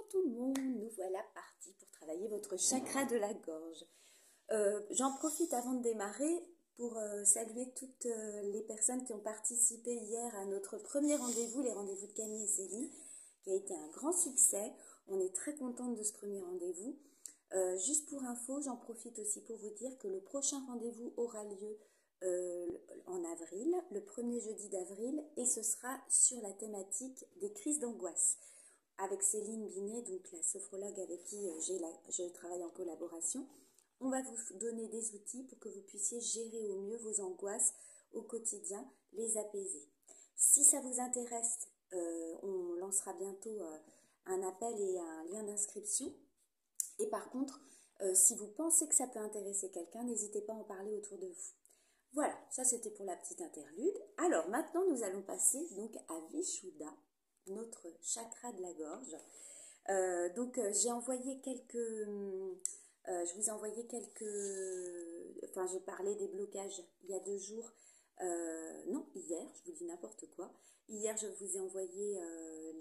Bonjour tout le monde, nous voilà partis pour travailler votre chakra de la gorge. J'en profite avant de démarrer pour saluer toutes les personnes qui ont participé hier à notre premier rendez-vous, les rendez-vous de Camille et Céline, qui a été un grand succès. On est très contente de ce premier rendez-vous. Juste pour info, j'en profite aussi pour vous dire que le prochain rendez-vous aura lieu en avril, le premier jeudi d'avril, et ce sera sur la thématique des crises d'angoisse. Avec Céline Binet, donc la sophrologue avec qui je travaille en collaboration, on va vous donner des outils pour que vous puissiez gérer au mieux vos angoisses au quotidien, les apaiser. Si ça vous intéresse, on lancera bientôt un appel et un lien d'inscription. Et par contre, si vous pensez que ça peut intéresser quelqu'un, n'hésitez pas à en parler autour de vous. Voilà, ça c'était pour la petite interlude. Alors maintenant, nous allons passer donc à Vishuddha, notre chakra de la gorge. J'ai envoyé je vous ai envoyé j'ai parlé des blocages il y a 2 jours. Non, hier, je vous dis n'importe quoi. Hier, je vous ai envoyé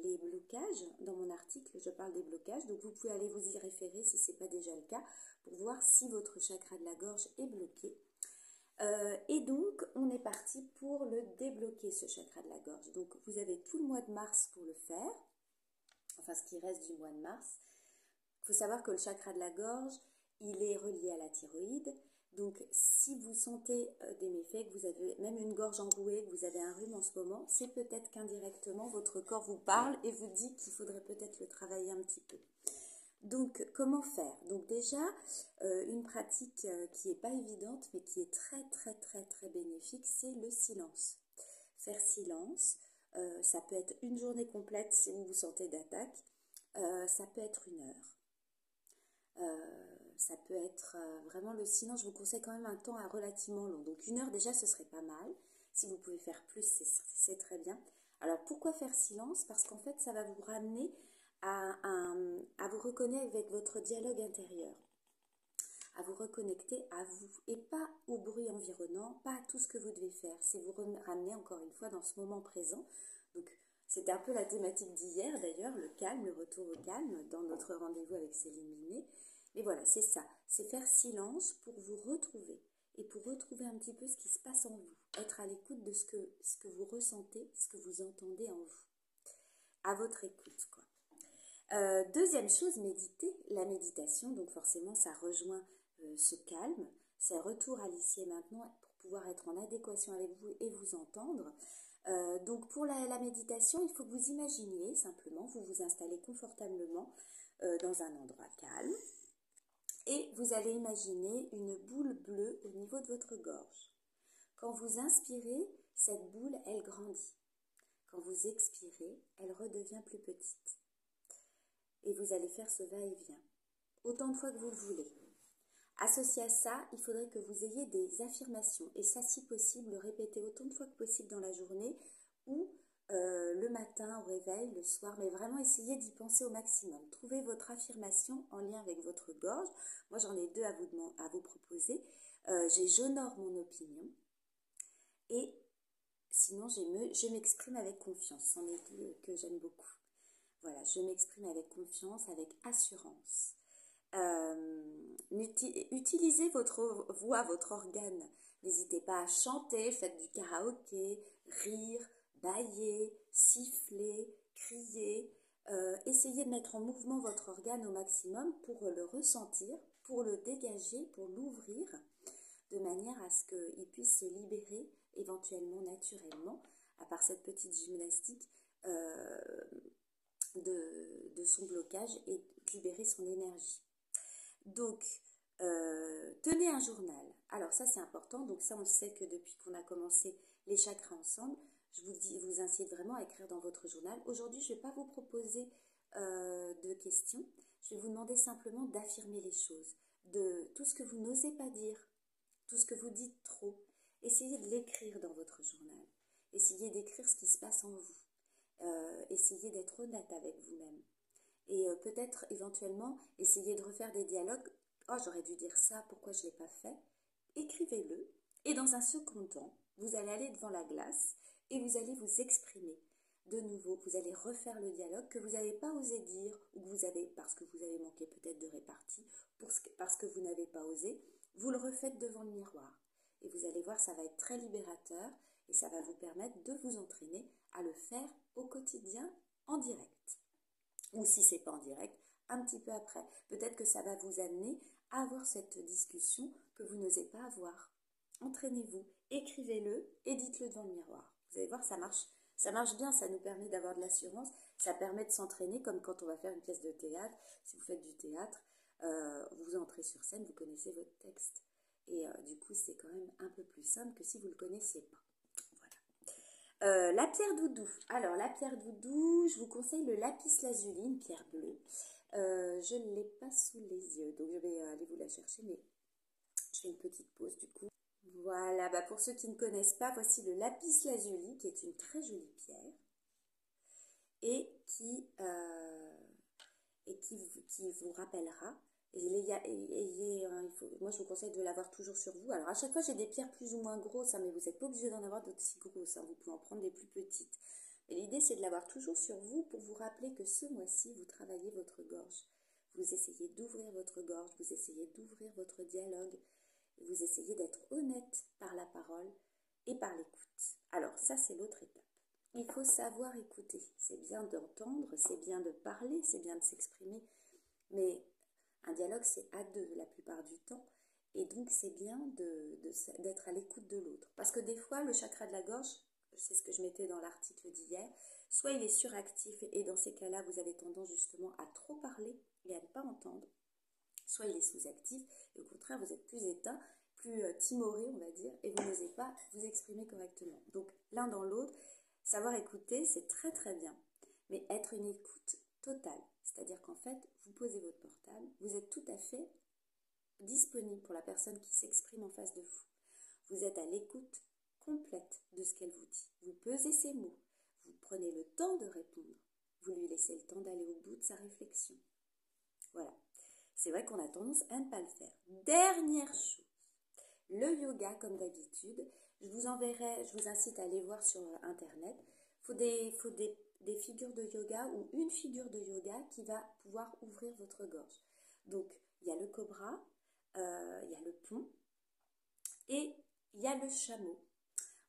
les blocages dans mon article. Je parle des blocages, donc vous pouvez aller vous y référer si ce n'est pas déjà le cas pour voir si votre chakra de la gorge est bloqué. Et donc, on est parti pour le débloquer, ce chakra de la gorge. Donc, vous avez tout le mois de mars pour le faire, enfin ce qui reste du mois de mars. Il faut savoir que le chakra de la gorge, il est relié à la thyroïde. Donc, si vous sentez des méfaits, que vous avez même une gorge enrouée, que vous avez un rhume en ce moment, c'est peut-être qu'indirectement, votre corps vous parle et vous dit qu'il faudrait peut-être le travailler un petit peu. Donc, comment faire? Donc déjà, une pratique qui n'est pas évidente, mais qui est très bénéfique, c'est le silence. Faire silence, ça peut être une journée complète si vous vous sentez d'attaque, ça peut être 1 heure. Ça peut être vraiment le silence, je vous conseille quand même un temps relativement long. Donc 1 heure déjà, ce serait pas mal. Si vous pouvez faire plus, c'est très bien. Alors pourquoi faire silence? Parce qu'en fait, ça va vous ramener à vous reconnecter avec votre dialogue intérieur, à vous reconnecter à vous et pas au bruit environnant, pas à tout ce que vous devez faire. C'est vous ramener encore une fois dans ce moment présent. Donc c'était un peu la thématique d'hier d'ailleurs, le calme, le retour au calme dans notre rendez-vous avec Céline Binet. Mais voilà, c'est ça, c'est faire silence pour vous retrouver et pour retrouver un petit peu ce qui se passe en vous, être à l'écoute de ce que vous ressentez, ce que vous entendez en vous, à votre écoute quoi. Deuxième chose, méditer. La méditation, donc forcément, ça rejoint ce calme. C'est retour à l'ici et maintenant pour pouvoir être en adéquation avec vous et vous entendre. Donc pour la méditation, il faut que vous imaginiez simplement, vous vous installez confortablement dans un endroit calme et vous allez imaginer une boule bleue au niveau de votre gorge. Quand vous inspirez, cette boule, elle grandit. Quand vous expirez, elle redevient plus petite. Et vous allez faire ce va-et-vient, autant de fois que vous le voulez. Associé à ça, il faudrait que vous ayez des affirmations, et ça, si possible, le répéter autant de fois que possible dans la journée, ou le matin au réveil, le soir, mais vraiment essayez d'y penser au maximum. Trouvez votre affirmation en lien avec votre gorge. Moi, j'en ai 2 à vous proposer. J'ai « j'honore mon opinion » et sinon, je m'exprime avec confiance. C'en est 2 que j'aime beaucoup. Voilà, je m'exprime avec confiance, avec assurance. Utilisez votre voix, votre organe. N'hésitez pas à chanter, faites du karaoké, rire, bâiller, siffler, crier. Essayez de mettre en mouvement votre organe au maximum pour le ressentir, pour le dégager, pour l'ouvrir, de manière à ce qu'il puisse se libérer éventuellement naturellement, à part cette petite gymnastique, de son blocage et libérer son énergie. Donc, tenez un journal. Alors ça, c'est important. Donc ça, on sait que depuis qu'on a commencé les chakras ensemble, je vous incite vraiment à écrire dans votre journal. Aujourd'hui, je ne vais pas vous proposer de questions. Je vais vous demander simplement d'affirmer les choses, de tout ce que vous n'osez pas dire, tout ce que vous dites trop. Essayez de l'écrire dans votre journal. Essayez d'écrire ce qui se passe en vous. Essayez d'être honnête avec vous-même. Et peut-être éventuellement, essayez de refaire des dialogues. Oh, j'aurais dû dire ça, pourquoi je ne l'ai pas fait? Écrivez-le. Et dans un second temps, vous allez aller devant la glace et vous allez vous exprimer. de nouveau, vous allez refaire le dialogue que vous n'avez pas osé dire, ou que vous avez, parce que vous avez manqué peut-être de répartie, parce que vous n'avez pas osé, vous le refaites devant le miroir. Et vous allez voir, ça va être très libérateur et ça va vous permettre de vous entraîner à le faire au quotidien en direct. Ou si c'est pas en direct, un petit peu après. Peut-être que ça va vous amener à avoir cette discussion que vous n'osez pas avoir. Entraînez-vous, écrivez-le et dites-le devant le miroir. Vous allez voir, ça marche. Ça marche bien, ça nous permet d'avoir de l'assurance, ça permet de s'entraîner comme quand on va faire une pièce de théâtre. Si vous faites du théâtre, vous entrez sur scène, vous connaissez votre texte. Et du coup, c'est quand même un peu plus simple que si vous ne le connaissiez pas. Voilà. La pierre doudou. Alors, la pierre doudou, je vous conseille le lapis lazuli, une pierre bleue. Je ne l'ai pas sous les yeux, donc je vais aller vous la chercher, mais je fais une petite pause du coup. Voilà, bah pour ceux qui ne connaissent pas, voici le lapis lazuli, qui est une très jolie pierre et qui vous rappellera. Moi, je vous conseille de l'avoir toujours sur vous. Alors, à chaque fois, j'ai des pierres plus ou moins grosses, hein, mais vous n'êtes pas obligé d'en avoir d'aussi grosses. Hein, vous pouvez en prendre des plus petites. Et l'idée, c'est de l'avoir toujours sur vous pour vous rappeler que ce mois-ci, vous travaillez votre gorge. Vous essayez d'ouvrir votre gorge, vous essayez d'ouvrir votre dialogue. Vous essayez d'être honnête par la parole et par l'écoute. Alors, ça, c'est l'autre étape. Il faut savoir écouter. C'est bien d'entendre, c'est bien de parler, c'est bien de s'exprimer. Mais un dialogue, c'est à deux la plupart du temps. Et donc, c'est bien d'être à l'écoute de l'autre. Parce que des fois, le chakra de la gorge, c'est ce que je mettais dans l'article d'hier, soit il est suractif et dans ces cas-là, vous avez tendance justement à trop parler et à ne pas entendre. Soit il est sous-actif et au contraire, vous êtes plus éteint, plus timoré, on va dire, et vous n'osez pas vous exprimer correctement. Donc, l'un dans l'autre, savoir écouter, c'est très très bien. Mais être une écoute totale. C'est-à-dire qu'en fait, vous posez votre portable, vous êtes tout à fait disponible pour la personne qui s'exprime en face de vous. Vous êtes à l'écoute complète de ce qu'elle vous dit. Vous pesez ses mots, vous prenez le temps de répondre, vous lui laissez le temps d'aller au bout de sa réflexion. Voilà. C'est vrai qu'on a tendance à ne pas le faire. Dernière chose, le yoga comme d'habitude. Je vous incite à aller voir sur internet. Il faut des figures de yoga ou une figure de yoga qui va pouvoir ouvrir votre gorge. Donc, il y a le cobra, il y a le pont et il y a le chameau.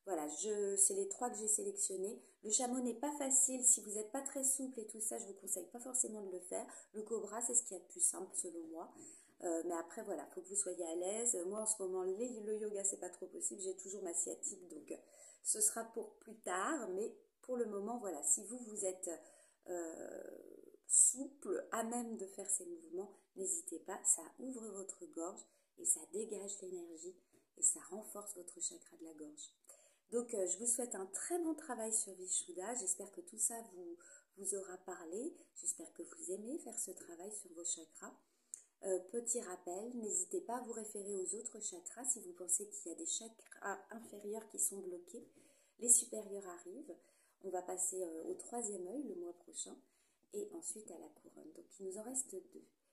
Voilà, c'est les trois que j'ai sélectionnés. Le chameau n'est pas facile. Si vous n'êtes pas très souple et tout ça, je ne vous conseille pas forcément de le faire. Le cobra, c'est ce qu'il y a de plus simple selon moi. Mais après, voilà, il faut que vous soyez à l'aise. Moi, en ce moment, le yoga, c'est pas trop possible. J'ai toujours ma sciatique, donc ce sera pour plus tard. Mais pour le moment, voilà, si vous êtes souple, à même de faire ces mouvements, n'hésitez pas. Ça ouvre votre gorge et ça dégage l'énergie et ça renforce votre chakra de la gorge. Donc, je vous souhaite un très bon travail sur Vishuddha. J'espère que tout ça vous aura parlé. J'espère que vous aimez faire ce travail sur vos chakras. Petit rappel, n'hésitez pas à vous référer aux autres chakras si vous pensez qu'il y a des chakras inférieurs qui sont bloqués. Les supérieurs arrivent. On va passer au troisième œil le mois prochain et ensuite à la couronne. Donc, il nous en reste 2.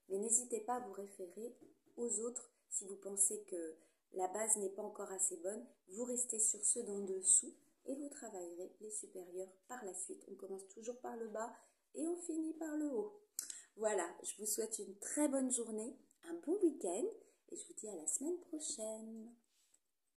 Mais n'hésitez pas à vous référer aux autres si vous pensez que la base n'est pas encore assez bonne. Vous restez sur ceux d'en dessous et vous travaillerez les supérieurs par la suite. On commence toujours par le bas et on finit par le haut. Voilà, je vous souhaite une très bonne journée, un bon week-end et je vous dis à la semaine prochaine.